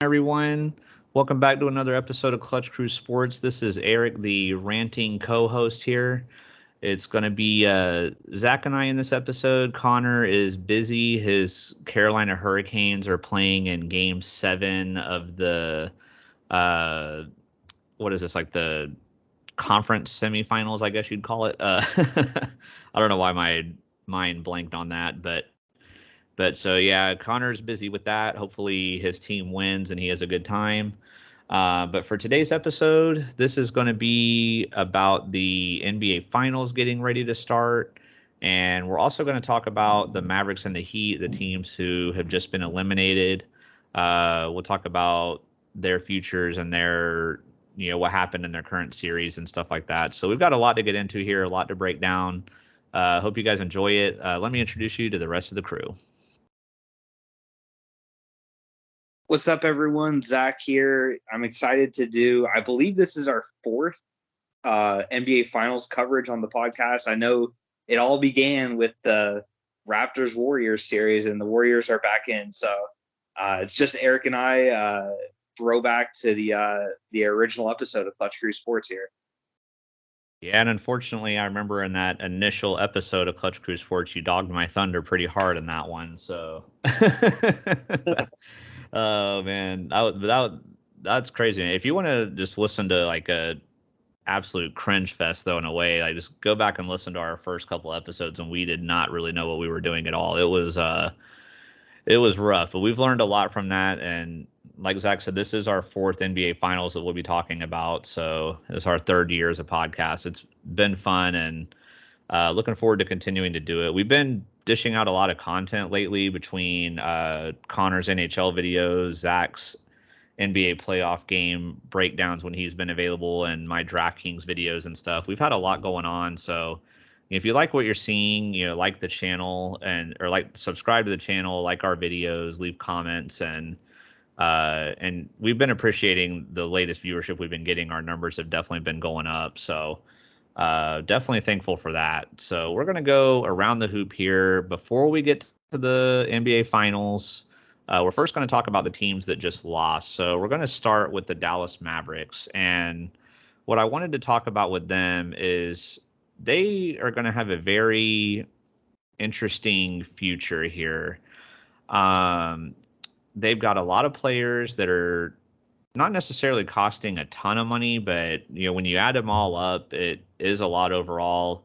everyone. Welcome back to another episode of Clutch Crew Sports. This is Eric, the ranting co-host here. It's going to be Zach and I in this episode. Connor is busy. His Carolina Hurricanes are playing in Game 7 of the uh, what is this, like the conference semifinals? I guess you'd call it. I don't know why my mind blanked on that, but so yeah, Connor's busy with that. Hopefully his team wins and he has a good time. But for today's episode, this is going to be about the NBA Finals getting ready to start. And we're also going to talk about the Mavericks and the Heat, the teams who have just been eliminated. We'll talk about their futures and what happened in their current series and stuff like that. So we've got a lot to get into here, a lot to break down. Hope you guys enjoy it. Let me introduce you to the rest of the crew. What's up, everyone? Zach here. I'm excited I believe this is our fourth NBA Finals coverage on the podcast. I know it all began with the Raptors Warriors series, and the Warriors are back in. So it's just Eric and I throwback to the original episode of Clutch Crew Sports here. Yeah, and unfortunately, I remember in that initial episode of Clutch Crew Sports, you dogged my thunder pretty hard in that one. So, oh man, that's crazy. If you want to just listen to like a absolute cringe fest, though, in a way, I just go back and listen to our first couple episodes, and we did not really know what we were doing at all. It was rough, but we've learned a lot from that. And like Zach said, this is our fourth NBA Finals that we'll be talking about. So it's our third year as a podcast. It's been fun, and looking forward to continuing to do it. We've been dishing out a lot of content lately between Connor's NHL videos, Zach's NBA playoff game breakdowns when he's been available, and my DraftKings videos and stuff. We've had a lot going on. So if you like what you're seeing, like the channel or like subscribe to the channel, like our videos, leave comments, and we've been appreciating the latest viewership we've been getting. Our numbers have definitely been going up. So definitely thankful for that. So we're going to go around the hoop here before we get to the NBA Finals. We're first going to talk about the teams that just lost. So we're going to start with the Dallas Mavericks. And what I wanted to talk about with them is they are going to have a very interesting future here. They've got a lot of players that are not necessarily costing a ton of money, but when you add them all up, it is a lot overall.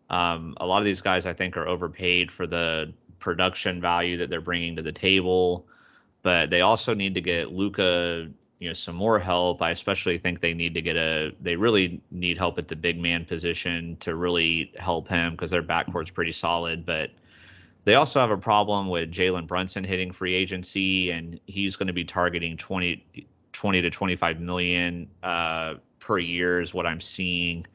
A lot of these guys, I think, are overpaid for the production value that they're bringing to the table, but they also need to get Luka, some more help. I especially think they need to they really need help at the big man position to really help him because their backcourt's pretty solid, but they also have a problem with Jalen Brunson hitting free agency, and he's going to be targeting 20 to 25 million per year is what I'm seeing.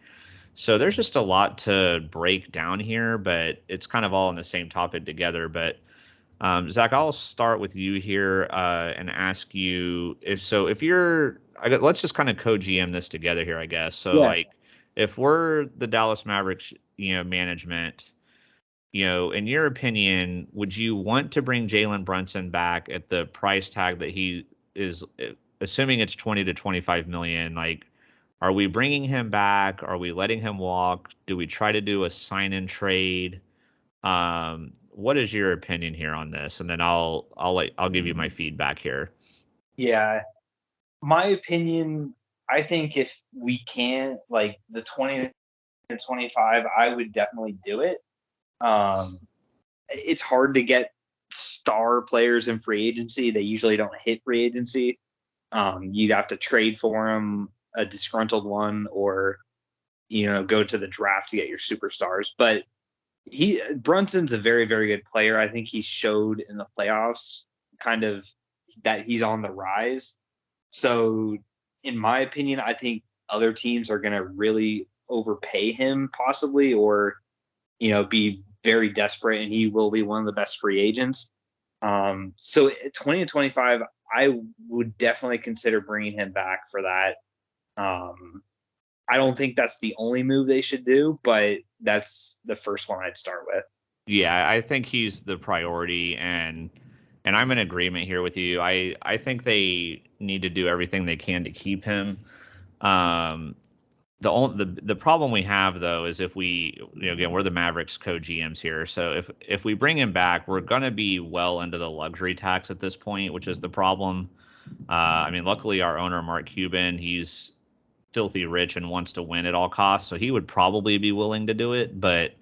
So there's just a lot to break down here, but it's kind of all on the same topic together. But Zach, I'll start with you here and ask you let's just kind of co-GM this together here, I guess. So Yeah. like, if we're the Dallas Mavericks, management, in your opinion, would you want to bring Jalen Brunson back at the price tag that he is, assuming it's 20 to 25 million? Like, are we bringing him back? Are we letting him walk? Do we try to do a sign and trade? What is your opinion here on this? And then I'll give you my feedback here. Yeah. My opinion, I think if we can, like the 20 to 25, I would definitely do it. It's hard to get star players in free agency. They usually don't hit free agency. You'd have to trade for them, a disgruntled one, or go to the draft to get your superstars. But Brunson's a very, very good player. I think he showed in the playoffs kind of that he's on the rise. So, in my opinion, I think other teams are going to really overpay him, possibly, or be very desperate, and he will be one of the best free agents. So 20 to 25, I would definitely consider bringing him back for that. I don't think that's the only move they should do, but that's the first one I'd start with. Yeah, I think he's the priority, and and I'm in agreement here with you. I think they need to do everything they can to keep him. Um, the problem we have though is if we, again, we're the Mavericks co-GMs here, so if we bring him back, we're gonna be well into the luxury tax at this point, which is the problem. I mean, luckily our owner Mark Cuban, he's filthy rich and wants to win at all costs, so he would probably be willing to do it, but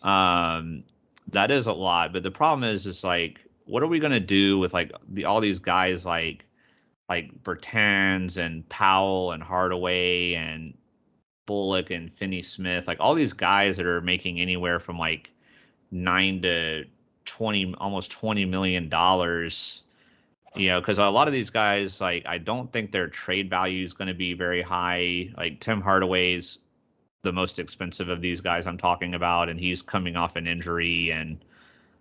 um, that is a lot. But the problem is like, what are we gonna do with like all these guys like Bertans and Powell and Hardaway and Bullock and Finney Smith, like all these guys that are making anywhere from like 9 to 20, almost $20 million. Because a lot of these guys, like I don't think their trade value is going to be very high. Like Tim Hardaway's the most expensive of these guys I'm talking about, and he's coming off an injury, and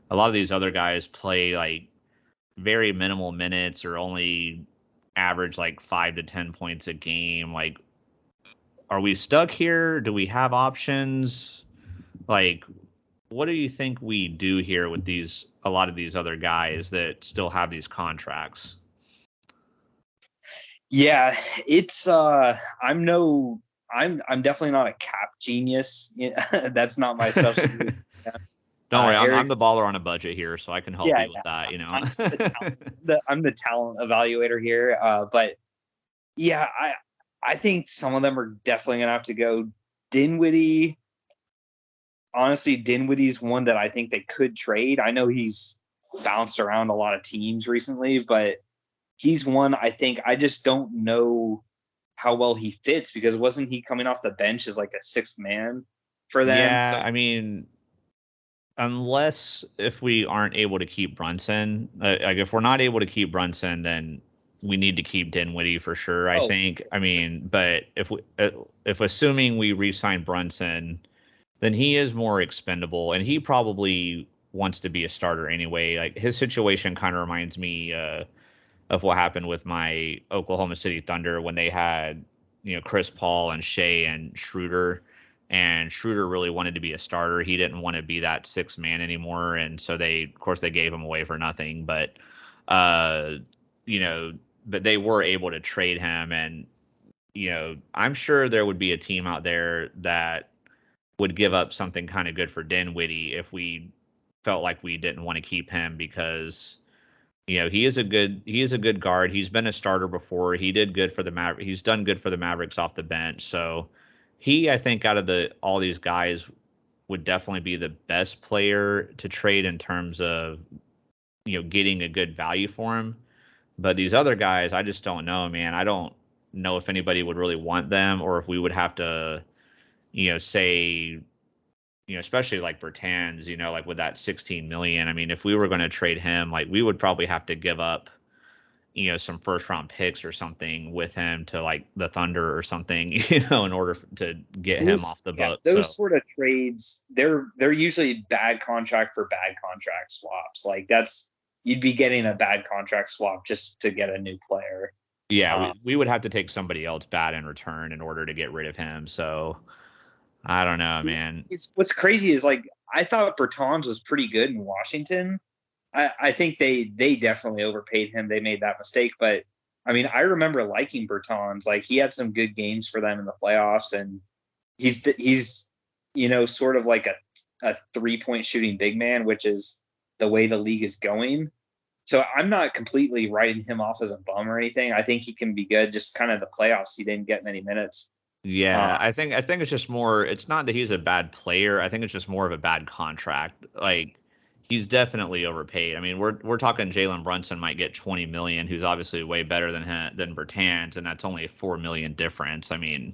a lot of these other guys play like very minimal minutes or only average like 5 to 10 points a game. Like, are we stuck here? Do we have options? Like, what do you think we do here with a lot of these other guys that still have these contracts? Yeah, it's I'm definitely not a cap genius. That's not my specialty. Don't worry, I'm Eric, the baller on a budget here, so I can help yeah, you with that. I'm the talent evaluator here. But yeah, I think some of them are definitely gonna have to go. Dinwiddie, honestly, Dinwiddie's one that I think they could trade. I know he's bounced around a lot of teams recently, but he's one I think I just don't know how well he fits because wasn't he coming off the bench as like a sixth man for them? So Yeah, I mean, unless if we aren't able to keep Brunson, like if we're not able to keep Brunson, then we need to keep Dinwiddie for sure. I oh, think. I mean, but if assuming we re-sign Brunson, then he is more expendable, and he probably wants to be a starter anyway. Like his situation kind of reminds me of what happened with my Oklahoma City Thunder when they had Chris Paul and Shea and Schroeder. And Schroeder really wanted to be a starter. He didn't want to be that sixth man anymore, and so of course, they gave him away for nothing. But, uh, you know, but they were able to trade him, and I'm sure there would be a team out there that would give up something kind of good for Dinwiddie if we felt like we didn't want to keep him because he is a good guard. He's been a starter before. He did good for the Mavericks. He's done good for the Mavericks off the bench. So I think out of all these guys would definitely be the best player to trade in terms of getting a good value for him. But these other guys, I just don't know, man. I don't know if anybody would really want them or if we would have to, say, especially like Bertans, like with that 16 million. I mean, if we were going to trade him, like we would probably have to give up, some first round picks or something with him to like the Thunder or something, in order to get him off the boat. those So sort of trades, they're usually bad contract for bad contract swaps. Like that's you'd be getting a bad contract swap just to get a new player. yeah, Um, we would have to take somebody else bad in return in order to get rid of him. So I don't know, man. it's what's crazy is like I thought Bertans was pretty good in Washington. I think they definitely overpaid him. They made that mistake, but I mean, I remember liking Bertans. Like he had some good games for them in the playoffs, and he's sort of like a 3-point shooting big man, which is the way the league is going. So I'm not completely writing him off as a bum or anything. I think he can be good. Just kind of the playoffs, he didn't get many minutes. Yeah, I think it's just more. It's not that he's a bad player. I think it's just more of a bad contract. Like he's definitely overpaid. I mean, we're talking Jalen Brunson might get 20 million, who's obviously way better than Bertans, and that's only a 4 million difference. I mean,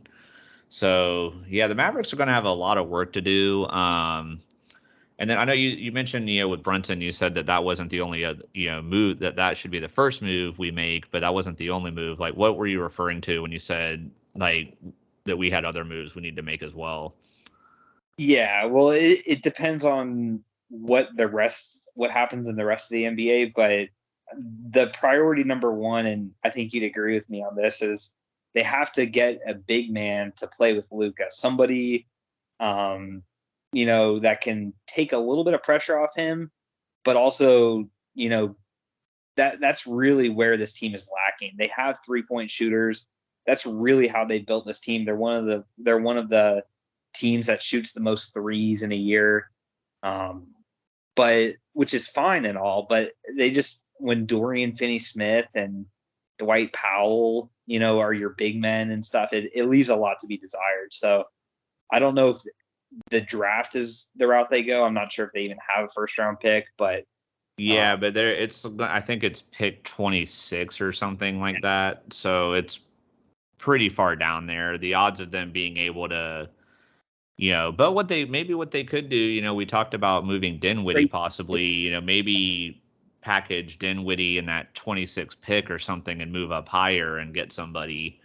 so yeah, the Mavericks are going to have a lot of work to do. And then I know you mentioned with Brunson, you said that wasn't the only move that should be the first move we make, but that wasn't the only move. Like, what were you referring to when you said like that we had other moves we need to make as well? Yeah, well, it depends on what happens in the rest of the NBA, but the priority number one, and I think you'd agree with me on this, is they have to get a big man to play with Luka, somebody, um, that can take a little bit of pressure off him, but also, that's really where this team is lacking. They have 3-point shooters. That's really how they built this team. They're one of the teams that shoots the most threes in a year. But which is fine and all, but they just, when Dorian Finney-Smith and Dwight Powell, are your big men and stuff, it leaves a lot to be desired. So I don't know if the draft is the route they go. I'm not sure if they even have a first round pick, but yeah, but I think it's pick 26 or something like that. So it's pretty far down there. The odds of them being able to, but what they could do, we talked about moving Dinwiddie possibly, maybe package Dinwiddie in that 26 pick or something and move up higher and get somebody.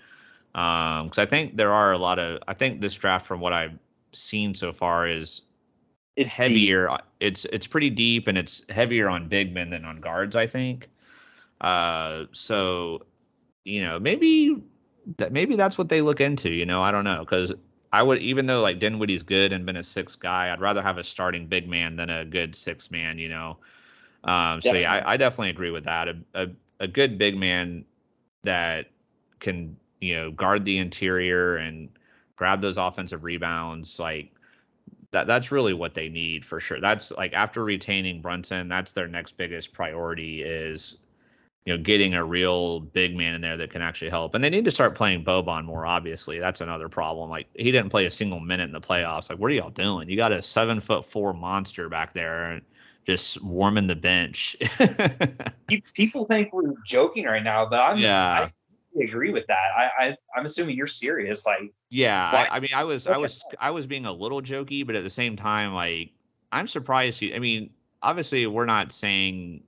Because I think I think this draft, from what I've seen so far, it's heavier. Deep. It's pretty deep, and it's heavier on big men than on guards, I think. So, maybe that's what they look into. I don't know, because I would, even though like Dinwiddie's good and been a sixth guy, I'd rather have a starting big man than a good sixth man. So yeah, I definitely agree with that. A good big man that can guard the interior and grab those offensive rebounds, like that's really what they need for sure. That's like, after retaining Brunson, that's their next biggest priority, is getting a real big man in there that can actually help. And they need to start playing Boban more, obviously. That's another problem. Like, he didn't play a single minute in the playoffs. Like, what are y'all doing? You got a 7'4" monster back there and just warming the bench. People think we're joking right now, but I agree with that. I'm assuming you're serious. Like, yeah, I mean, I was being a little jokey, but at the same time, like, I'm surprised. I mean, obviously, we're not saying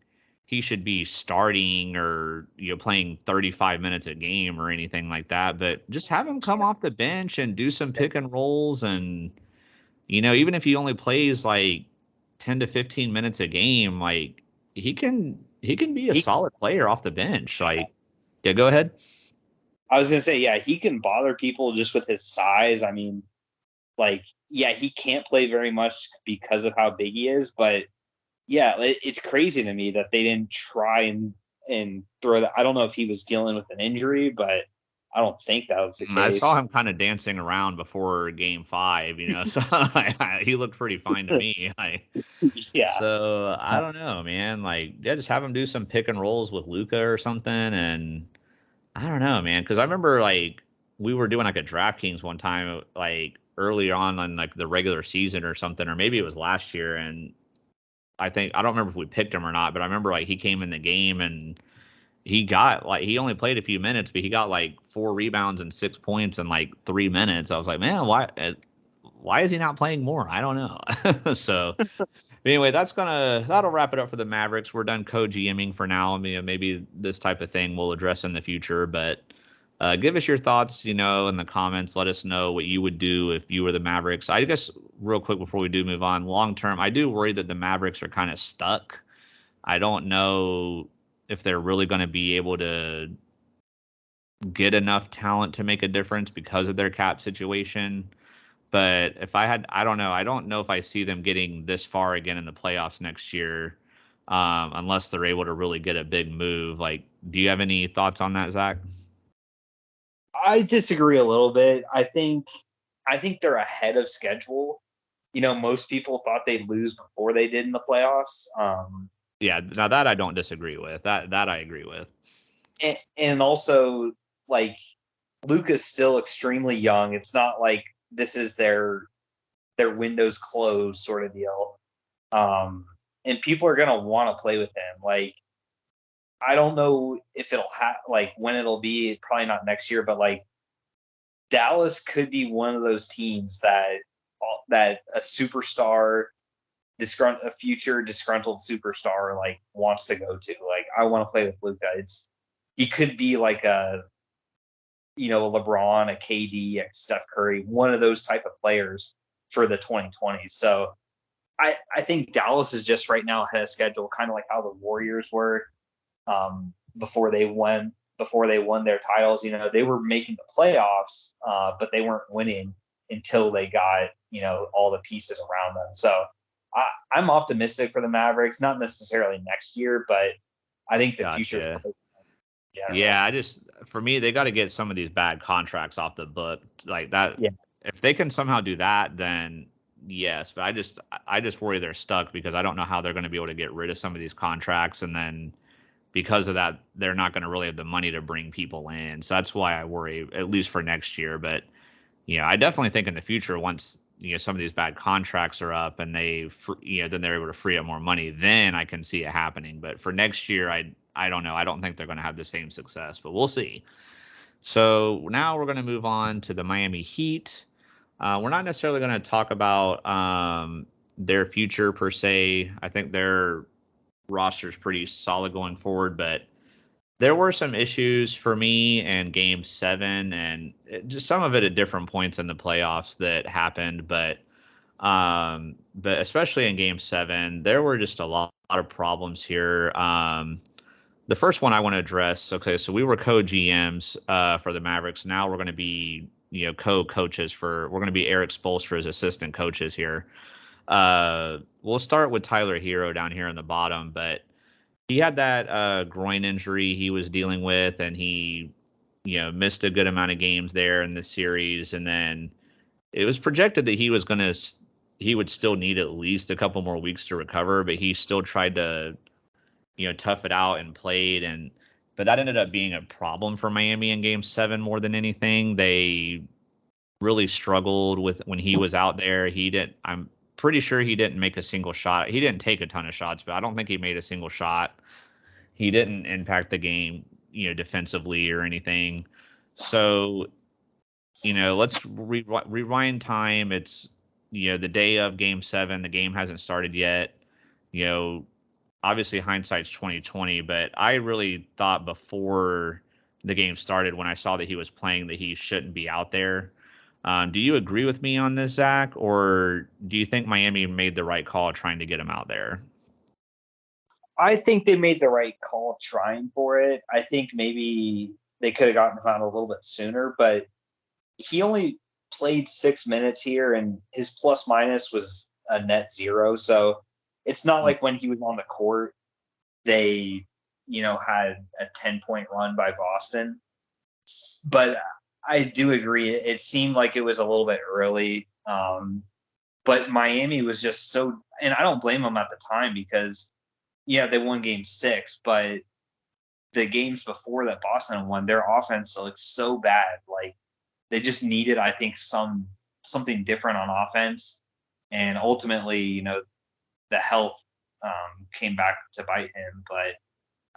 he should be starting or playing 35 minutes a game or anything like that, but just have him come off the bench and do some pick and rolls, and even if he only plays like 10 to 15 minutes a game, like, he can be a solid player off the bench. Like, yeah, go ahead. I was gonna say, yeah, he can bother people just with his size. I mean, like, yeah, he can't play very much because of how big he is, but yeah, it's crazy to me that they didn't try and throw that. I don't know if he was dealing with an injury, but I don't think that was the case. I saw him kind of dancing around before Game 5, so he looked pretty fine to me. Yeah. So I don't know, man. Like, yeah, just have him do some pick and rolls with Luka or something, and I don't know, man, because I remember, like, we were doing like a DraftKings one time, like early on like the regular season or something, or maybe it was last year, and I don't remember if we picked him or not, but I remember, like, he came in the game and he only played a few minutes, but he got like 4 rebounds and 6 points in like 3 minutes. I was like, man, why is he not playing more? I don't know. So anyway, that'll wrap it up for the Mavericks. We're done co-GMing for now. I mean, maybe this type of thing we'll address in the future, but give us your thoughts, in the comments. Let us know what you would do if you were the Mavericks. I guess real quick before we do move on, long term, I do worry that the Mavericks are kind of stuck. I don't know if they're really going to be able to get enough talent to make a difference because of their cap situation. But I don't know. I don't know if I see them getting this far again in the playoffs next year, unless they're able to really get a big move. Like, do you have any thoughts on that, Zach? I disagree a little bit. I think they're ahead of schedule. Most people thought they'd lose before they did in the playoffs. Yeah, now that I don't disagree with. That I agree with. And also, like, Luka's still extremely young. It's not like this is their window's closed sort of deal. And people are gonna want to play with him. Like, I don't know if it'll when it'll be. Probably not next year, but like, Dallas could be one of those teams that a superstar, a future disgruntled superstar, like, wants to go to. Like, I want to play with Luka. He could be like a LeBron, a KD, a Steph Curry, one of those type of players for the 2020s. So I think Dallas is just right now ahead of schedule, kind of like how the Warriors were before they won their titles. They were making the playoffs, but they weren't winning until they got all the pieces around them. So I'm optimistic for the Mavericks, not necessarily next year, but I think the future. Gotcha. Yeah, for me, they got to get some of these bad contracts off the book like that. Yeah. If they can somehow do that, then yes. But I just worry they're stuck because I don't know how they're going to be able to get rid of some of these contracts, and then because of that, they're not going to really have the money to bring people in. So that's why I worry, at least for next year. But I definitely think in the future, once some of these bad contracts are up and then they're able to free up more money, then I can see it happening. But for next year, I don't know. I don't think they're going to have the same success, but we'll see. So now we're going to move on to the Miami Heat. We're not necessarily going to talk about their future per se. I think their roster is pretty solid going forward, but there were some issues for me in Game 7, and just some of it at different points in the playoffs that happened. But especially in Game 7, there were just a lot of problems here. The first one I want to address. Okay, so we were co-GMs for the Mavericks. Now we're going to be co-coaches we're going to be Eric Spoelstra's assistant coaches here. We'll start with Tyler Hero down here in the bottom, but he had that groin injury he was dealing with, and he missed a good amount of games there in the series, and then it was projected that he would still need at least a couple more weeks to recover, but he still tried to tough it out and played, but that ended up being a problem for Miami in Game 7 more than anything. They really struggled with when he was out there. I'm pretty sure he didn't make a single shot. He didn't take a ton of shots, but I don't think he made a single shot. He didn't impact the game, defensively or anything. So, let's rewind time. It's, the day of Game 7. The game hasn't started yet. Obviously hindsight's 2020, but I really thought before the game started, when I saw that he was playing, that he shouldn't be out there. Do you agree with me on this, Zach, or do you think Miami made the right call trying to get him out there? I think they made the right call trying for it. I think maybe they could have gotten him out a little bit sooner, but he only played 6 minutes here, and his plus minus was a net 0. So it's not like when he was on the court, they, had a 10-point run by Boston. But I do agree. It seemed like it was a little bit early. But Miami was just so, and I don't blame them at the time because, they won Game 6, but the games before that Boston won, their offense looked so bad. Like they just needed, I think, something different on offense. And ultimately, the health came back to bite him. But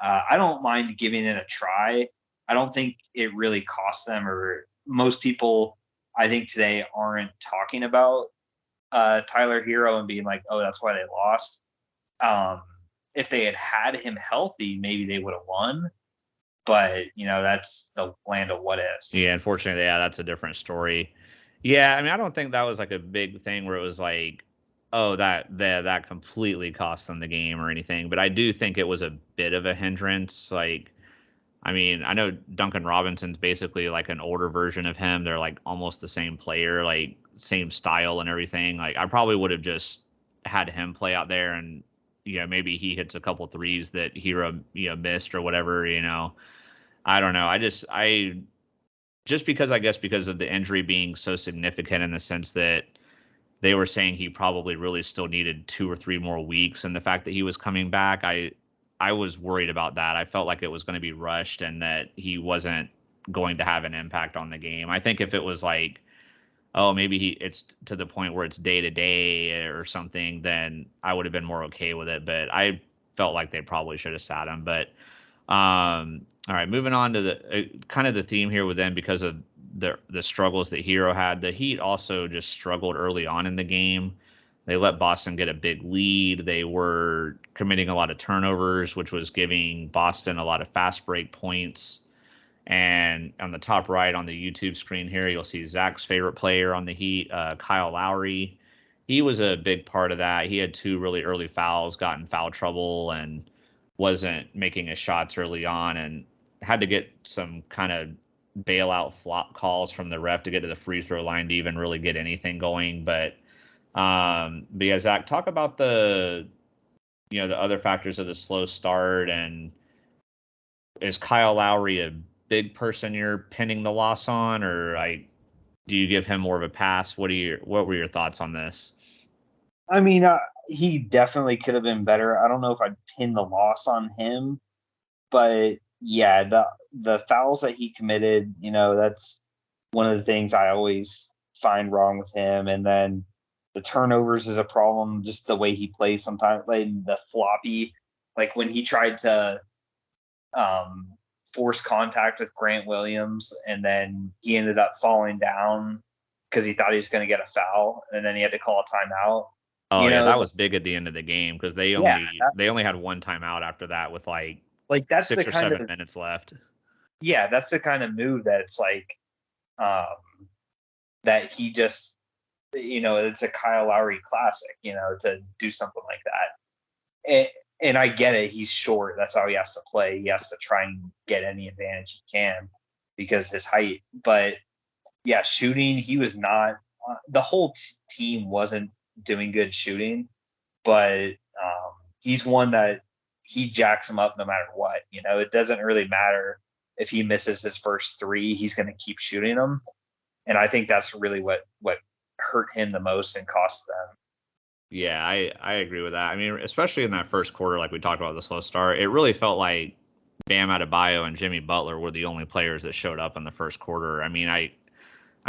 I don't mind giving it a try. I don't think it really cost them, or most people, I think, today aren't talking about Tyler Hero and being like, oh, that's why they lost. If they had him healthy, maybe they would have won. But, that's the land of what ifs. Yeah, unfortunately, that's a different story. Yeah, I mean, I don't think that was like a big thing where it was like, oh, that completely cost them the game or anything. But I do think it was a bit of a hindrance. Like, I mean, I know Duncan Robinson's basically like an older version of him. They're like almost the same player, like same style and everything. Like, I probably would have just had him play out there, and maybe he hits a couple threes that Hero missed or whatever. I don't know. Just because of the injury being so significant in the sense that they were saying he probably really still needed 2 or 3 more weeks, and the fact that he was coming back, I was worried about that. I felt like it was going to be rushed and that he wasn't going to have an impact on the game. I think if it was like, oh, maybe it's to the point where it's day to day or something, then I would have been more okay with it. But I felt like they probably should have sat him. But all right, moving on to the kind of the theme here with them, because of the struggles that Hero had. The Heat also just struggled early on in the game. They let Boston get a big lead. They were committing a lot of turnovers, which was giving Boston a lot of fast break points. And on the top right on the YouTube screen here, you'll see Zach's favorite player on the Heat, Kyle Lowry. He was a big part of that. He had 2 really early fouls, got in foul trouble, and wasn't making his shots early on, and had to get some kind of bailout flop calls from the ref to get to the free throw line to even really get anything going. But yeah, Zach, talk about the other factors of the slow start and is Kyle Lowry a big person you're pinning the loss on, or do you give him more of a pass? What were your thoughts on this? I mean, he definitely could have been better. I don't know if I'd pin the loss on him, but yeah, the fouls that he committed, that's one of the things I always find wrong with him. And then the turnovers is a problem, just the way he plays sometimes, like the floppy, like when he tried to force contact with Grant Williams, and then he ended up falling down because he thought he was going to get a foul, and then he had to call a timeout. Oh yeah, that was big at the end of the game because they only had one timeout after that with like that's 6 the or kind 7 of minutes left. Yeah, that's the kind of move that it's like that he just it's a Kyle Lowry classic, to do something like that. And I get it, he's short. That's how he has to play. He has to try and get any advantage he can because his height. But yeah, shooting, he was not. The whole team wasn't doing good shooting, but he's one that he jacks him up no matter what. It doesn't really matter if he misses his first three, he's going to keep shooting them. And I think that's really what hurt him the most and cost them. Yeah, I agree with that. I mean, especially in that first quarter, like we talked about the slow start, it really felt like Bam Adebayo and Jimmy Butler were the only players that showed up in the first quarter. I mean, I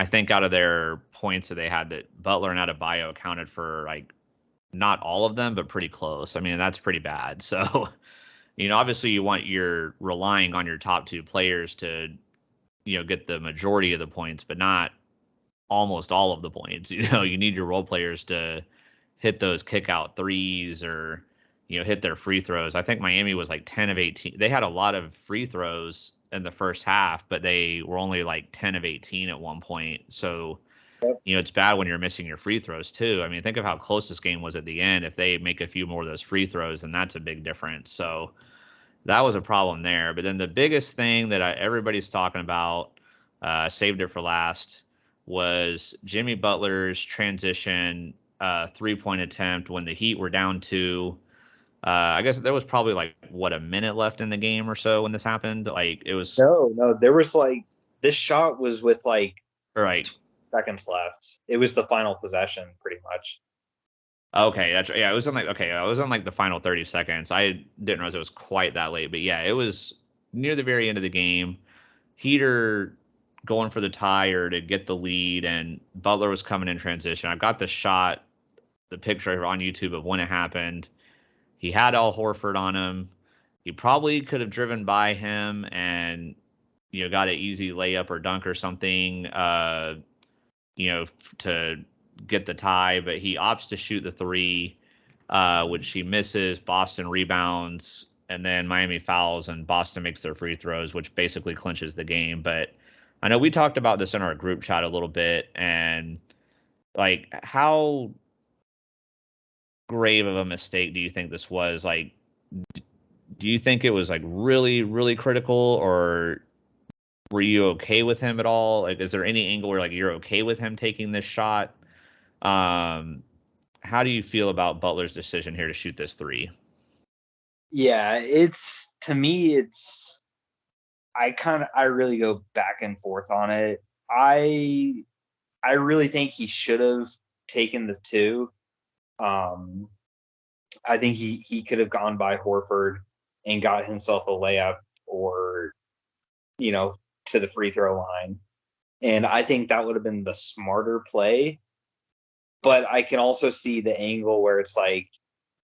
think out of their points that they had, that Butler and Adebayo accounted for like not all of them, but pretty close. I mean, that's pretty bad. So, obviously you're relying on your top two players to, get the majority of the points, but not almost all of the points. You need your role players to hit those kick out threes or, hit their free throws. I think Miami was like 10 of 18. They had a lot of free throws in the first half, but they were only like 10 of 18 at one point. So, it's bad when you're missing your free throws too. I mean, think of how close this game was at the end. If they make a few more of those free throws, then that's a big difference. So that was a problem there. But then the biggest thing that everybody's talking about, saved it for last, was Jimmy Butler's transition 3-point attempt when the Heat were down to. I guess there was probably like a minute left in the game or so when this happened. Like it was no, there was like this shot was with like right seconds left. It was the final possession, pretty much. Okay, that's yeah. It was in I was on like the final 30 seconds. I didn't realize it was quite that late, but yeah, it was near the very end of the game. Heater going for the tie or to get the lead, and Butler was coming in transition. I've got the picture on YouTube of when it happened. He had Al Horford on him. He probably could have driven by him and got an easy layup or dunk or something. To get the tie, but he opts to shoot the three, which he misses. Boston rebounds, and then Miami fouls, and Boston makes their free throws, which basically clinches the game. But I know we talked about this in our group chat a little bit, and like how grave of a mistake do you think this was? Like, do you think it was like really, really critical, or were you okay with him at all? Like, is there any angle where like you're okay with him taking this shot? How do you feel about Butler's decision here to shoot this three? Yeah, to me, I really go back and forth on it. I really think he should have taken the two. I think he could have gone by Horford and got himself a layup or, to the free throw line. And I think that would have been the smarter play. But I can also see the angle where it's like,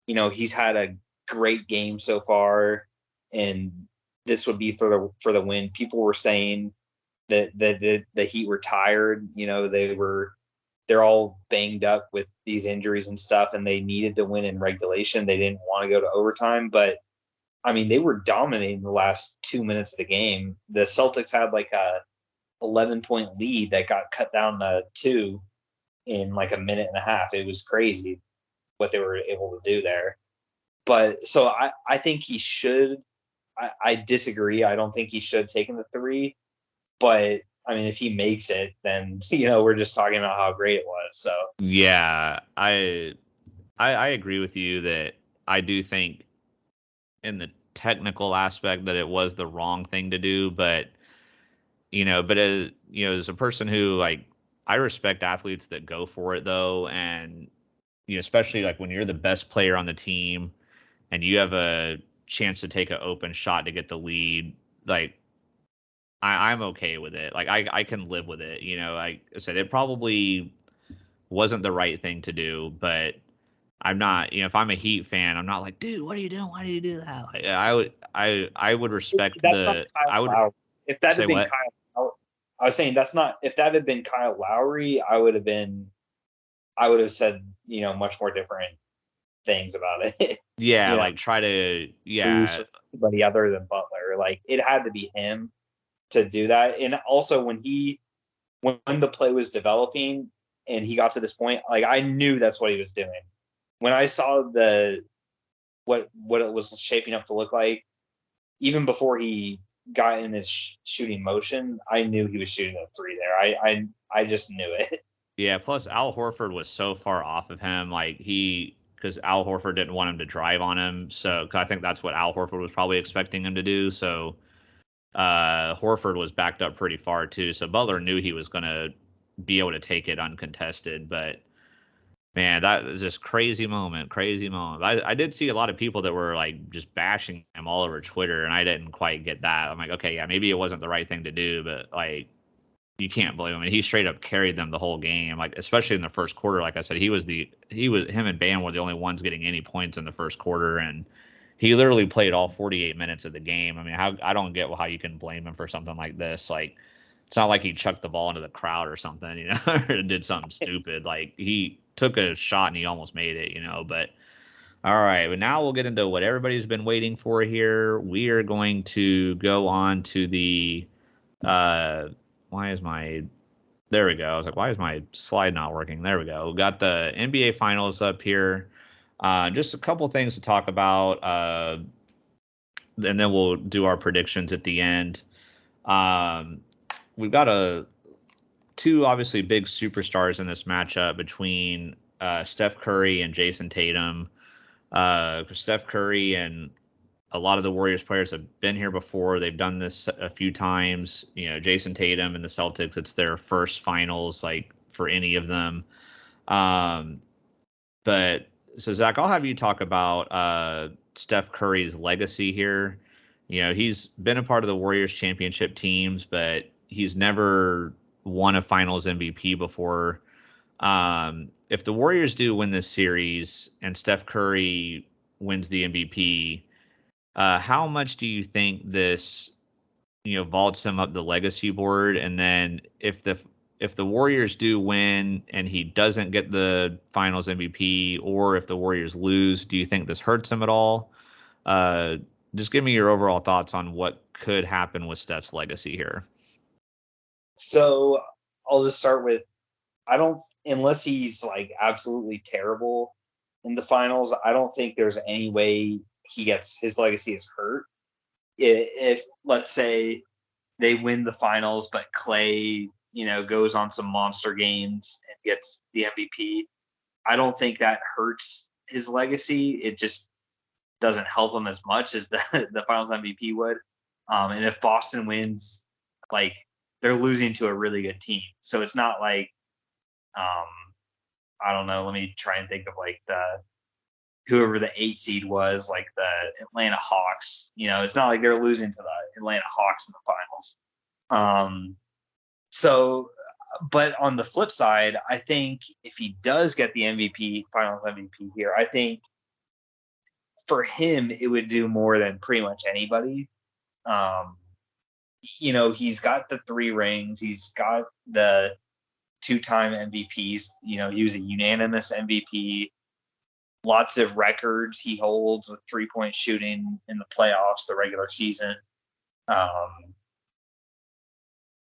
he's had a great game so far, and this would be for the win. People were saying that the Heat were tired. They're all banged up with these injuries and stuff, and they needed to win in regulation. They didn't want to go to overtime, but I mean, they were dominating the last 2 minutes of the game. The Celtics had like a 11-point lead that got cut down to 2 in like a minute and a half. It was crazy what they were able to do there. But so I think he should. I disagree. I don't think he should have taken the three. But I mean, if he makes it, then we're just talking about how great it was. So yeah, I agree with you that I do think in the technical aspect that it was the wrong thing to do, but as a person who like I respect athletes that go for it though, and especially like when you're the best player on the team and you have a chance to take an open shot to get the lead, like I'm okay with it. Like I can live with it. Like I said, it probably wasn't the right thing to do, but I'm not, if I'm a Heat fan, I'm not like, dude, what are you doing? Why did you do that? Like, I would respect That's not Kyle I would Lowry. If that say had been what? Kyle, I was saying that's not. If that had been Kyle Lowry, I would have said much more different things about it. Yeah, you know, like try to, Bruce yeah, or anybody other than Butler. Like it had to be him to do that. And also when the play was developing and he got to this point, like I knew that's what he was doing. When I saw what it was shaping up to look like, even before he got in his shooting motion, I knew he was shooting a three there. I just knew it. yeah. Plus, Al Horford was so far off of him, like because Al Horford didn't want him to drive on him, so 'cause I think that's what Al Horford was probably expecting him to do. So Horford was backed up pretty far too, so Butler knew he was going to be able to take it uncontested. But man, that was just crazy moment, crazy moment. I did see a lot of people that were like just bashing him all over Twitter, and I didn't quite get that. I'm like, okay, yeah, maybe it wasn't the right thing to do, but like you can't blame him. And he straight up carried them the whole game, like especially in the first quarter. Like I said, him and Bam were the only ones getting any points in the first quarter, and he literally played all 48 minutes of the game. I mean, I don't get how you can blame him for something like this. Like it's not like he chucked the ball into the crowd or something, or did something stupid. Like he took a shot and he almost made it, But all right, but now we'll get into what everybody's been waiting for here. We are going to go on to the why is my there we go. I was like, why is my slide not working? There we go. We got the NBA Finals up here. Just a couple things to talk about, and then we'll do our predictions at the end. We've got two obviously big superstars in this matchup between Steph Curry and Jason Tatum. Steph Curry and a lot of the Warriors players have been here before. They've done this a few times. Jason Tatum and the Celtics, it's their first finals, like for any of them. But so Zach, I'll have you talk about Steph Curry's legacy here. He's been a part of the Warriors championship teams, but he's never won a finals MVP before. If the Warriors do win this series and Steph Curry wins the MVP, how much do you think this, vaults him up the legacy board? And then if the Warriors do win and he doesn't get the Finals MVP, or if the Warriors lose, do you think this hurts him at all? Just give me your overall thoughts on what could happen with Steph's legacy here. So I'll just start with I don't unless he's like absolutely terrible in the finals, I don't think there's any way his legacy is hurt. If let's say they win the finals, but Clay, goes on some monster games and gets the MVP, I don't think that hurts his legacy. It just doesn't help him as much as the finals MVP would. And if Boston wins, like they're losing to a really good team. So it's not like, I don't know. Let me try and think of like whoever the 8 seed was, like the Atlanta Hawks. It's not like they're losing to the Atlanta Hawks in the finals. So, but on the flip side, I think if he does get the MVP, finals MVP here, I think for him it would do more than pretty much anybody. He's got the 3 rings. He's got the 2-time MVPs. He was a unanimous MVP. Lots of records he holds with 3-point shooting in the playoffs, the regular season.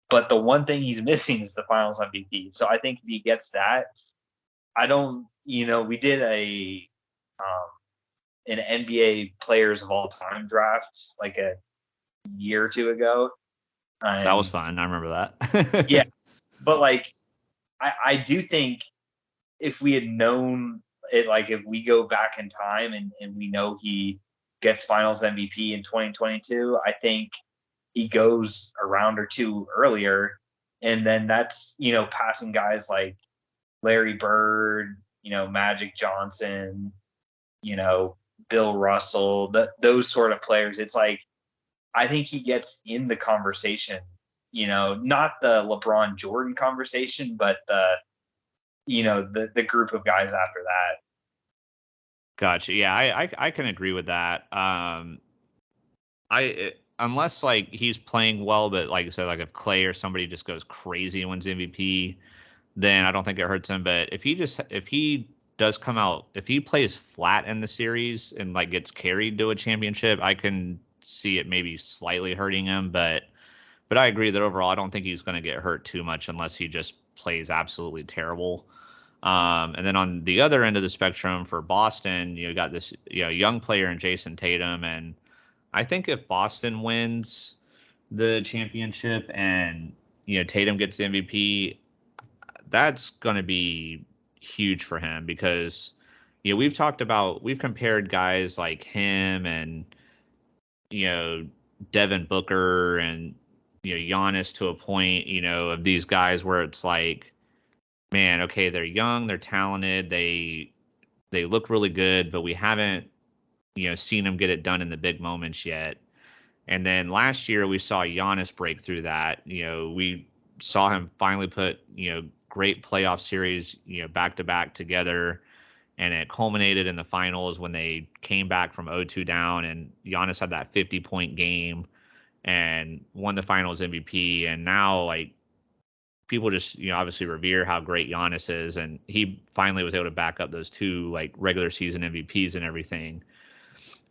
But the one thing he's missing is the finals MVP. So I think if he gets that, we did an NBA players of all time draft like a year or 2 ago. That was fun. I remember that. Yeah. But like, I do think if we had known it, like if we go back in time and we know he gets Finals MVP in 2022. I think he goes a round or two earlier, and then that's passing guys like Larry Bird, Magic Johnson, Bill Russell, those sort of players. It's like I think he gets in the conversation, not the LeBron Jordan conversation, but the group of guys after that. Gotcha. Yeah, I can agree with that. Unless like he's playing well, but like I said, like if Clay or somebody just goes crazy and wins MVP, then I don't think it hurts him. But if he does come out, if he plays flat in the series and like gets carried to a championship, I can see it maybe slightly hurting him. But I agree that overall, I don't think he's going to get hurt too much unless he just plays absolutely terrible. And then on the other end of the spectrum for Boston, you got this young player in Jason Tatum, and I think if Boston wins the championship and Tatum gets the MVP, that's going to be huge for him because we've compared guys like him and Devin Booker and Giannis to a point of these guys where it's like, man, okay, they're young, they're talented, they look really good, but we haven't seen them get it done in the big moments yet. And then last year we saw Giannis break through that. We saw him finally put great playoff series back to back together, and it culminated in the finals when they came back from 0-2 down, and Giannis had that 50-point game and won the finals MVP. And now like people just obviously revere how great Giannis is, and he finally was able to back up those two like regular season MVPs and everything.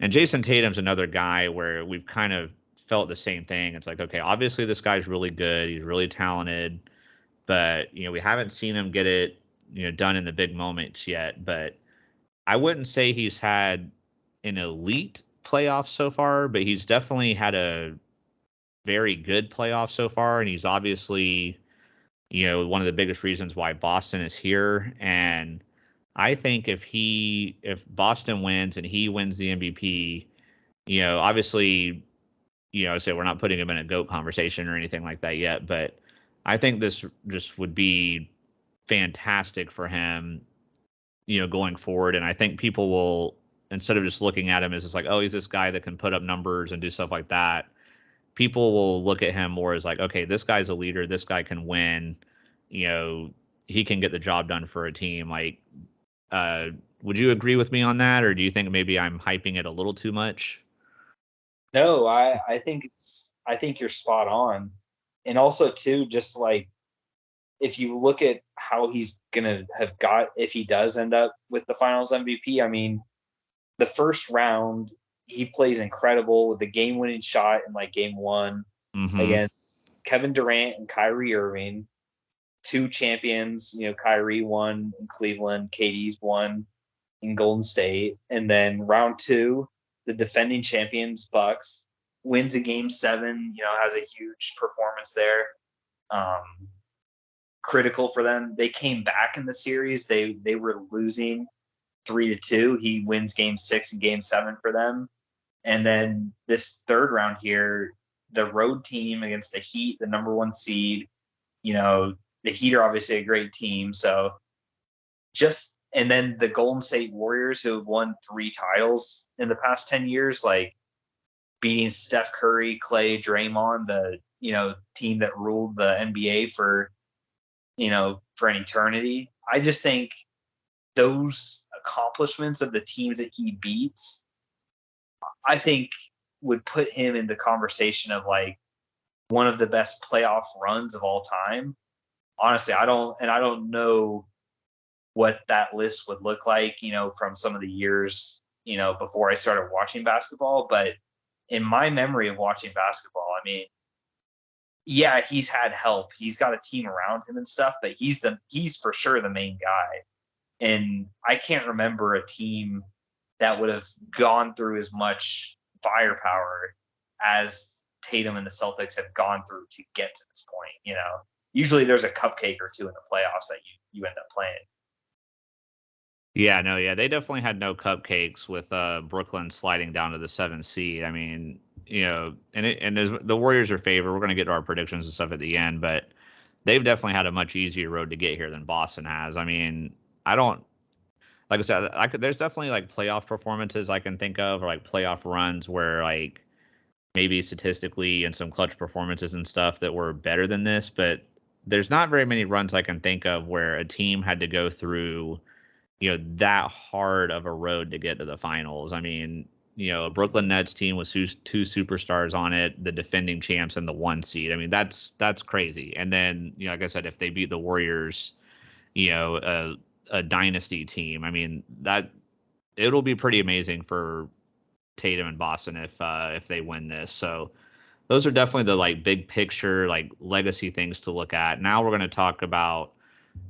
And Jason Tatum's another guy where we've kind of felt the same thing. It's like, okay, obviously this guy's really good, he's really talented, but we haven't seen him get it done in the big moments yet. But I wouldn't say he's had an elite playoff so far, but he's definitely had a very good playoff so far, and he's obviously one of the biggest reasons why Boston is here. And I think if Boston wins and he wins the MVP, obviously, say we're not putting him in a GOAT conversation or anything like that yet, but I think this just would be fantastic for him, going forward. And I think people will, instead of just looking at him as just like, oh, he's this guy that can put up numbers and do stuff like that, people will look at him more as like, okay, this guy's a leader. This guy can win. He can get the job done for a team. Like, would you agree with me on that, or do you think maybe I'm hyping it a little too much? No, I think you're spot on. And also too, just like if you look at how he's gonna have got if he does end up with the finals MVP, I mean, the first round he plays incredible with the game-winning shot in like game one against Kevin Durant and Kyrie Irving, two champions. Kyrie won in Cleveland, KD's won in Golden State, and then round two, the defending champions Bucks wins a game seven. Has a huge performance there. Critical for them. They came back in the series. They were losing 3-2. He wins game six and game seven for them. And then this third round here, the road team against the Heat, the number one seed, the Heat are obviously a great team. So and then the Golden State Warriors, who have won 3 titles in the past 10 years, like beating Steph Curry, Clay, Draymond, the, team that ruled the NBA for an eternity. I just think those accomplishments of the teams that he beats, I think would put him in the conversation of like one of the best playoff runs of all time. Honestly, I don't know what that list would look like, from some of the years, before I started watching basketball. But in my memory of watching basketball, I mean, yeah, he's had help. He's got a team around him and stuff, but he's for sure the main guy. And I can't remember a team that would have gone through as much firepower as Tatum and the Celtics have gone through to get to this point. Usually there's a cupcake or two in the playoffs that you end up playing. Yeah, no, yeah, they definitely had no cupcakes with Brooklyn sliding down to the 7th seed. I mean, and as the Warriors are favored, we're going to get to our predictions and stuff at the end, but they've definitely had a much easier road to get here than Boston has. I mean, I don't like I said, there's definitely like playoff performances I can think of, or like playoff runs where like maybe statistically and some clutch performances and stuff that were better than this, but there's not very many runs I can think of where a team had to go through that hard of a road to get to the finals. I mean, a Brooklyn Nets team with two superstars on it, the defending champs and the 1 seed. I mean, that's crazy. And then, like I said, if they beat the Warriors, a dynasty team, I mean, that it'll be pretty amazing for Tatum and Boston if they win this. So those are definitely the like big picture, like legacy things to look at. Now we're going to talk about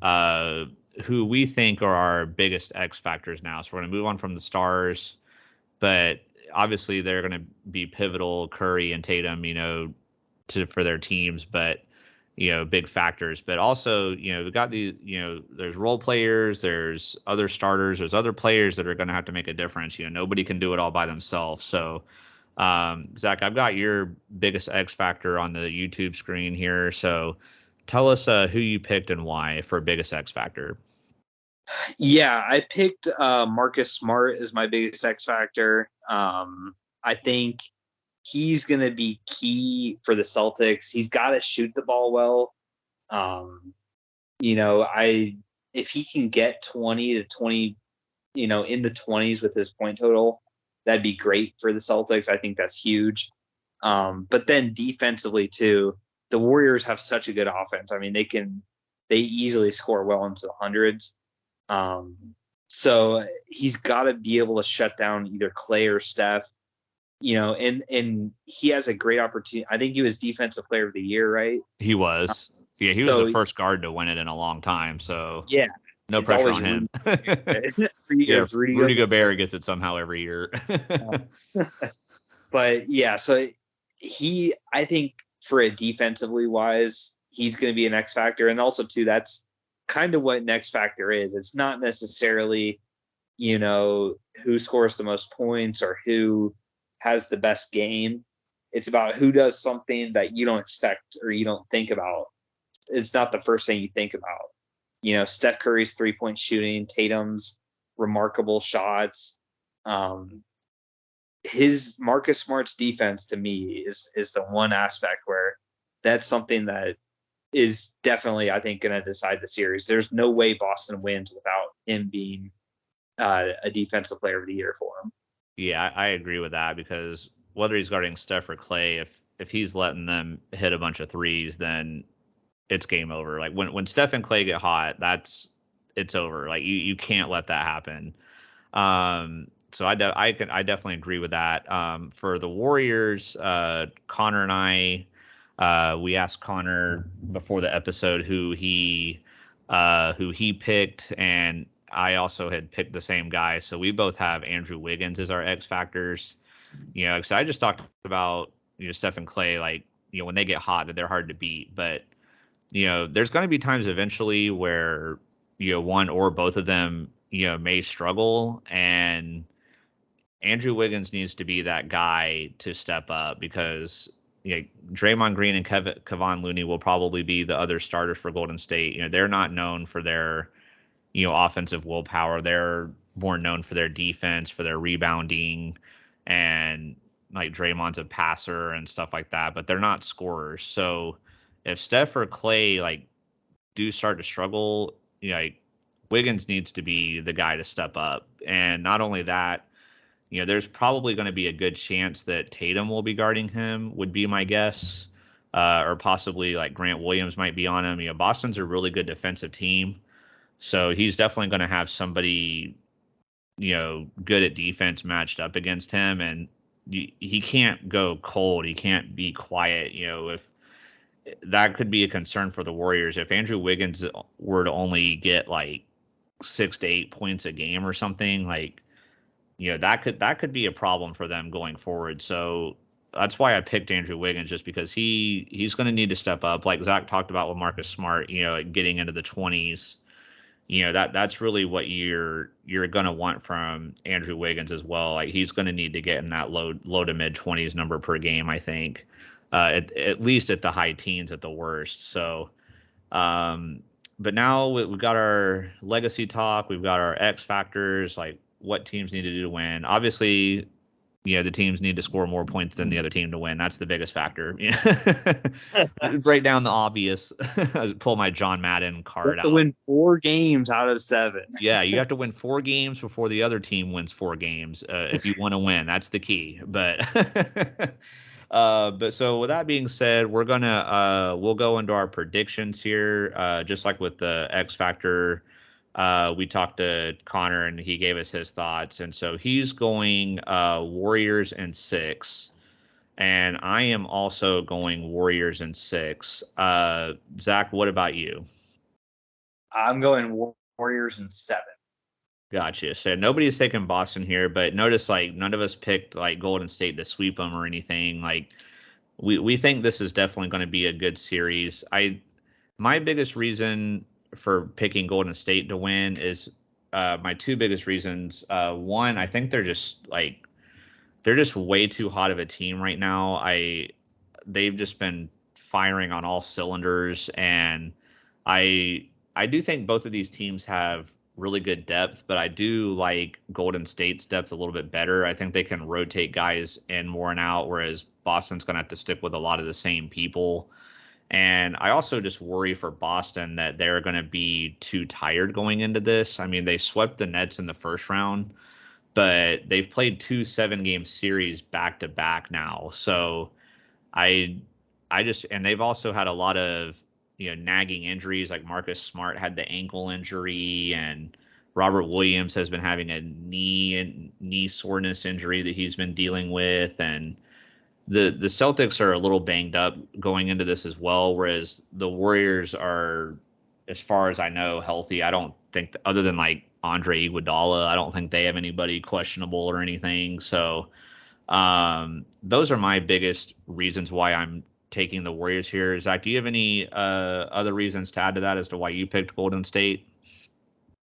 uh, who we think are our biggest X factors now. So we're going to move on from the stars, but obviously they're going to be pivotal, Curry and Tatum, for their teams, but big factors. But also, we got these, there's role players, there's other starters, there's other players that are going to have to make a difference. Nobody can do it all by themselves. So, Zach, I've got your biggest X factor on the YouTube screen here. So tell us who you picked and why for biggest X factor. Yeah, I picked Marcus Smart as my biggest X factor. I think he's going to be key for the Celtics. He's got to shoot the ball well. If he can get 20 to 20, in the 20s with his point total, that'd be great for the Celtics. I think that's huge. But then defensively too, the Warriors have such a good offense. I mean, they easily score well into the hundreds. So he's got to be able to shut down either Clay or Steph, and he has a great opportunity. I think he was defensive player of the year, right? He was. Yeah, he was the first guard to win it in a long time. So yeah, no pressure on him. Rudy Gobert gets it somehow every year. But yeah, so I think for a defensively wise, he's going to be an X factor. And also too, that's kind of what an X factor is. It's not necessarily, who scores the most points or who has the best game. It's about who does something that you don't expect or you don't think about. It's not the first thing you think about. Steph Curry's 3-point shooting, Tatum's remarkable shots. His Marcus Smart's defense to me is the one aspect where that's something that is definitely, I think, going to decide the series. There's no way Boston wins without him being a defensive player of the year for him. Yeah, I agree with that because whether he's guarding Steph or Clay, if he's letting them hit a bunch of threes, then it's game over. Like when Steph and Clay get hot, it's over. Like you can't let that happen. So I definitely agree with that. For the Warriors, Connor and I, we asked Connor before the episode who he picked, and I also had picked the same guy. So we both have Andrew Wiggins as our X factors. So I just talked about Steph and Clay, like when they get hot, that they're hard to beat, but there's going to be times eventually where one or both of them may struggle, and Andrew Wiggins needs to be that guy to step up because Draymond Green and Kevon Looney will probably be the other starters for Golden State. They're not known for their offensive willpower. They're more known for their defense, for their rebounding, and like Draymond's a passer and stuff like that, but they're not scorers. So if Steph or Clay like do start to struggle, like Wiggins needs to be the guy to step up. And not only that, there's probably going to be a good chance that Tatum will be guarding him, would be my guess. Or possibly like Grant Williams might be on him. Boston's a really good defensive team. So he's definitely going to have somebody, good at defense matched up against him. And he can't go cold. He can't be quiet. If that could be a concern for the Warriors. If Andrew Wiggins were to only get like 6 to 8 points a game or something, like, that could be a problem for them going forward. So that's why I picked Andrew Wiggins, just because he's going to need to step up. Like Zach talked about with Marcus Smart, getting into the 20s. that's really what you're going to want from Andrew Wiggins as well. Like he's going to need to get in that low to mid 20s number per game, I think, at least at the high teens at the worst. So, but now we've got our legacy talk, we've got our X factors, like what teams need to do to win. Obviously, the teams need to score more points than the other team to win. That's the biggest factor. Break down the obvious. Pull my John Madden card out. To win 4 games out of 7. Yeah, you have to win 4 games before the other team wins 4 games if you want to win. That's the key. But but so with that being said, we'll go into our predictions here, just like with the X Factor. We talked to Connor and he gave us his thoughts. And so he's going Warriors in 6. And I am also going Warriors in 6. Zach, what about you? I'm going Warriors in 7. Gotcha. So nobody's taking Boston here, but notice like none of us picked like Golden State to sweep them or anything. Like we think this is definitely going to be a good series. My biggest reason for picking Golden State to win is my 2 biggest reasons. One, I think they're just way too hot of a team right now. They've just been firing on all cylinders, and I do think both of these teams have really good depth, but I do like Golden State's depth a little bit better. I think they can rotate guys in more and out, whereas Boston's going to have to stick with a lot of the same people. And I also just worry for Boston that they're going to be too tired going into this. I mean, they swept the Nets in the first round, but they've played 2 7-game series back to back now. So and they've also had a lot of, nagging injuries. Like Marcus Smart had the ankle injury, and Robert Williams has been having a knee soreness injury that he's been dealing with. And the Celtics are a little banged up going into this as well, whereas the Warriors are, as far as I know, healthy. I don't think, other than like Andre Iguodala, I don't think they have anybody questionable or anything. So those are my biggest reasons why I'm taking the Warriors here. Zach, do you have any other reasons to add to that as to why you picked Golden State?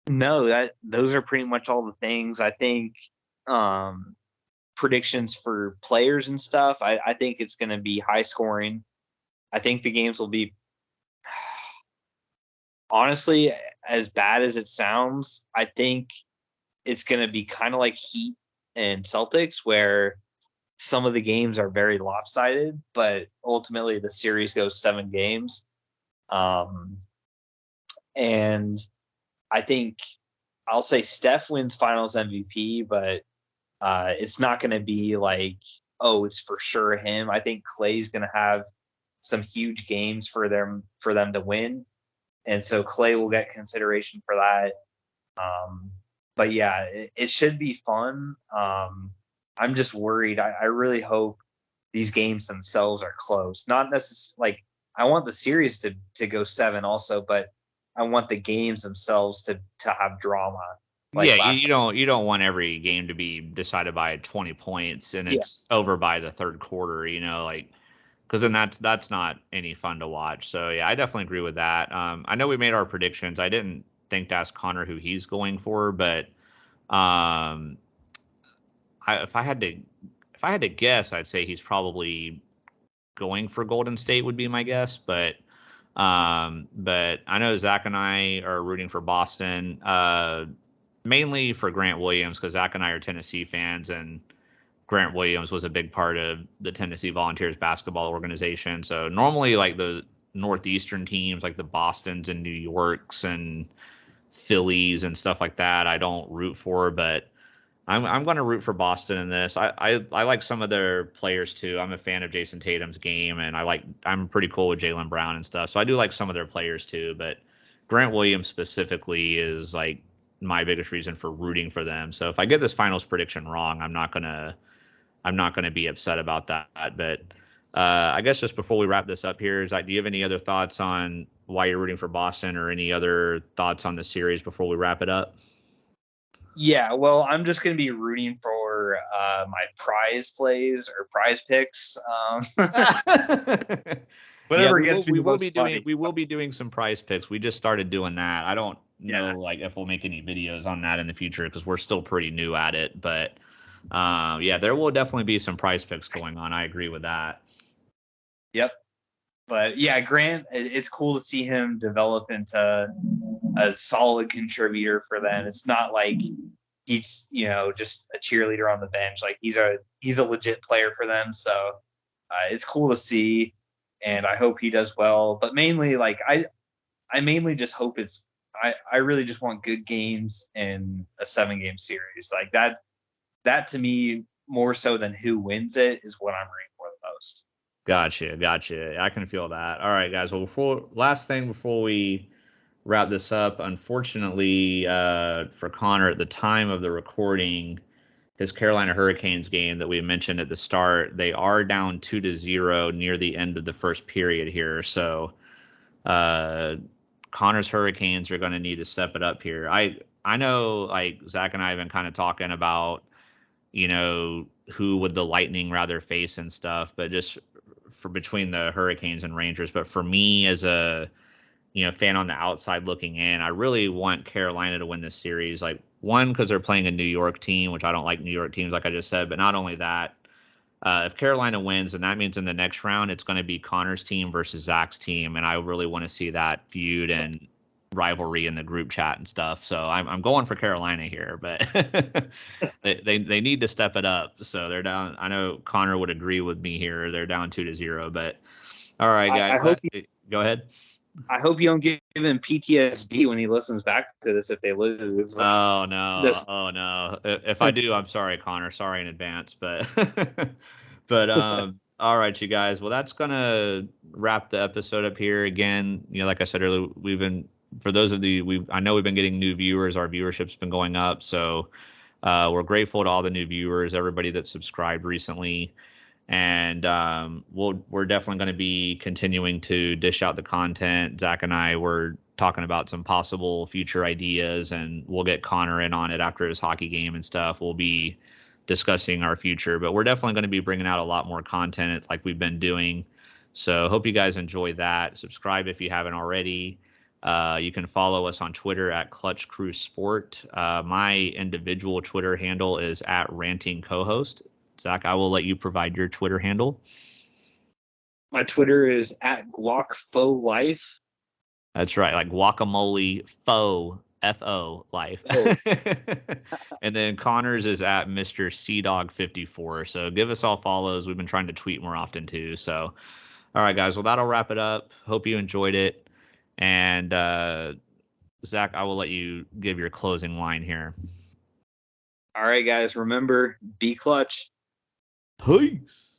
No, those are pretty much all the things. I think predictions for players and stuff, I think it's going to be high scoring. I think the games will be, honestly, as bad as it sounds, I think it's going to be kind of like Heat and Celtics, where some of the games are very lopsided, but ultimately the series goes 7 games. And I think I'll say Steph wins Finals MVP, but it's not going to be like, oh, it's for sure him. I think Klay's going to have some huge games for them to win, and so Klay will get consideration for that. But yeah, it should be fun. I'm just worried. I really hope these games themselves are close. Not necessarily like I want the series to go 7 also, but I want the games themselves to have drama. Like you don't want every game to be decided by 20 points and it's over by the third quarter, like, because then that's not any fun to watch. So yeah, I definitely agree with that. I know we made our predictions. I didn't think to ask Connor who he's going for, but if I had to guess, I'd say he's probably going for Golden State would be my guess. But I know Zach and I are rooting for Boston, mainly for Grant Williams, because Zach and I are Tennessee fans, and Grant Williams was a big part of the Tennessee Volunteers basketball organization. So normally, like the Northeastern teams, like the Bostons and New Yorks and Phillies and stuff like that, I don't root for, but I'm going to root for Boston in this. I like some of their players too. I'm a fan of Jason Tatum's game, and I'm pretty cool with Jaylen Brown and stuff. So I do like some of their players too. But Grant Williams specifically is like my biggest reason for rooting for them. So if I get this finals prediction wrong, I'm not gonna be upset about that. But I guess just before we wrap this up here, do you have any other thoughts on why you're rooting for Boston, or any other thoughts on the series before we wrap it up? Yeah, well, I'm just going to be rooting for my prize plays or prize picks. Whatever gets me. We will be doing some prize picks. We just started doing that. know like if we'll make any videos on that in the future because we're still pretty new at it. But yeah, there will definitely be some prize picks going on. I agree with that. Yep. But yeah, Grant, it's cool to see him develop into a solid contributor for them. It's not like he's, just a cheerleader on the bench. Like he's a legit player for them. So it's cool to see, and I hope he does well. But mainly, like I mainly just hope I really just want good games in a 7-game series. Like that to me, more so than who wins it, is what I'm rooting for the most. Gotcha. I can feel that. All right, guys. Well, last thing before we wrap this up, unfortunately for Connor, at the time of the recording, his Carolina Hurricanes game that we mentioned at the start, they are down 2-0 near the end of the first period here. So Connor's Hurricanes are going to need to step it up here. I know, like Zach and I have been kind of talking about, who would the Lightning rather face and stuff, but just for between the Hurricanes and Rangers. But for me, as a fan on the outside looking in, I really want Carolina to win this series. Like, one, because they're playing a New York team, which I don't like New York teams, like I just said. But not only that, if Carolina wins, then that means in the next round it's going to be Connor's team versus Zach's team, and I really want to see that feud and rivalry in the group chat and stuff. So I'm going for Carolina here, but they need to step it up. So they're down. I know Connor would agree with me here. They're down 2-0. But all right, guys, go ahead. I hope you don't give him PTSD when he listens back to this if they lose. Oh no. If I do, I'm sorry, Connor. Sorry in advance. But all right, you guys. Well, that's gonna wrap the episode up here. Again, like I said earlier, for those of I know we've been getting new viewers. Our viewership's been going up, so we're grateful to all the new viewers, everybody that subscribed recently. And we're definitely going to be continuing to dish out the content. Zach and I were talking about some possible future ideas, and we'll get Connor in on it after his hockey game and stuff. We'll be discussing our future, but we're definitely going to be bringing out a lot more content like we've been doing. So hope you guys enjoy that. Subscribe if you haven't already. You can follow us on Twitter at Clutch Crew Sport. My individual Twitter handle is at Ranting Co-host. Zach, I will let you provide your Twitter handle. My Twitter is at GuacFoLife. That's right, like guacamole faux FO life. And then Connor's is at Mr. CDog54. So give us all follows. We've been trying to tweet more often too. So all right, guys. Well, that'll wrap it up. Hope you enjoyed it. And Zach, I will let you give your closing line here. All right, guys. Remember, be clutch. Peace.